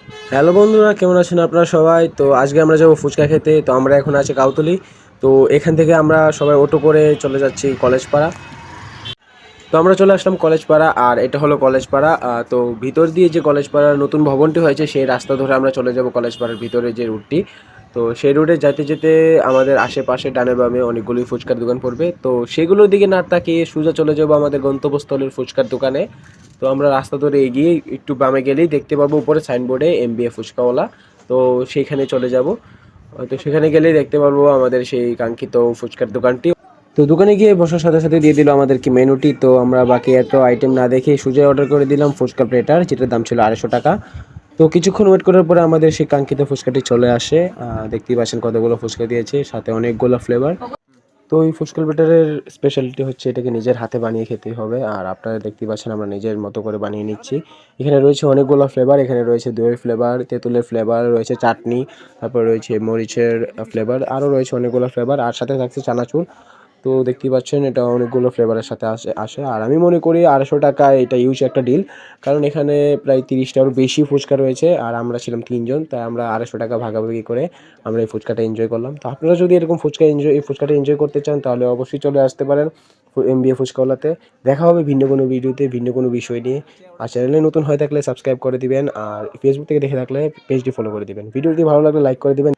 Hello বন্ধুরা, কেমন আছেন আপনারা সবাই? তো আজকে আমরা যাবো ফুচকা খেতে। তো আমরা এখন আছি গাউতলী। তো এখান থেকে আমরা সবাই অটো করে চলে যাচ্ছি কলেজ পাড়া। তো আমরা চলে আসলাম কলেজ পাড়া, আর এটা হলো কলেজ পাড়া। তো ভিতর দিয়ে যে কলেজ পাড়ার নতুন ভবনটি হয়েছে সেই রাস্তা ধরে আমরা চলে যাব কলেজ পাড়ার ভিতরে যে রুটটি। তো সেই রুটে যেতে যেতে আমাদের আশেপাশে ডানে বামে অনেকগুলি ফুচকার দোকান পড়বে। তো সেগুলোর দিকে না তাকিয়ে সোজা চলে যাব আমাদের গন্তব্যস্থলের ফুচকার দোকানে। তো আমরা রাস্তা ধরে এগিয়ে একটু বামে গেলেই দেখতে পাবো উপরে সাইনবোর্ডে এমবিএ ফুচকাওয়ালা। তো সেইখানে চলে যাব। তো সেখানে গেলেই দেখতে পারবো আমাদের সেই কাঙ্ক্ষিত ফুচকার দোকানটি। তো দোকানে গিয়ে বসার সাথে সাথে দিয়ে দিল আমাদেরকে মেনুটি। তো আমরা বাকি এত আইটেম না দেখে সোজা অর্ডার করে দিলাম ফুচকা প্লেটার, যেটার দাম ছিল 250 টাকা। তো কিছুক্ষণ ওয়েট করার পরে আমাদের সেই কাঙ্ক্ষিত ফুচকাটি চলে আসে। দেখতেই পাচ্ছেন কতগুলো ফুচকা দিয়েছে, সাথে অনেকগুলো ফ্লেভার। তো এই ফুচকা প্লেটারের স্পেশালিটি হচ্ছে এটাকে নিজের হাতে বানিয়ে খেতে হবে, আর আপনারা দেখতেই পাচ্ছেন আমরা নিজের মতো করে বানিয়ে নিচ্ছি। এখানে রয়েছে অনেকগুলো ফ্লেভার, এখানে রয়েছে দইয়ের ফ্লেভার, তেঁতুলের ফ্লেভার, রয়েছে চাটনি, তারপর রয়েছে মরিচের ফ্লেভার, আরও রয়েছে অনেকগুলো ফ্লেভার, আর সাথে থাকছে চানাচুর। তো দেখতেই পাচ্ছেন এটা অনেকগুলো ফ্লেভারের সাথে আসে, আর আমি মনে করি 250 টাকায় এটা ইউজ একটা ডিল। কারণ এখানে প্রায় 30টারও বেশি ফুচকা রয়েছে, আর আমরা ছিলাম 3 জন, তাই আমরা 250 টাকা ভাগাভাগি করে আমরা এই ফুচকাটা এনজয় করলাম। তো আপনারা যদি এরকম এই ফুচকাটা এনজয় করতে চান তাহলে অবশ্যই চলে আসতে পারেন এমবিএ ফুচকাওয়ালাতে। দেখা হবে ভিন্ন কোনো ভিডিওতে ভিন্ন কোনো বিষয় নিয়ে। আর চ্যানেলে নতুন হয়ে থাকলে সাবস্ক্রাইব করে দিবেন, আর ফেসবুক থেকে দেখে থাকলে পেজটি ফলো করে দিবেন। ভিডিওটি ভালো লাগলে লাইক করে দিবেন।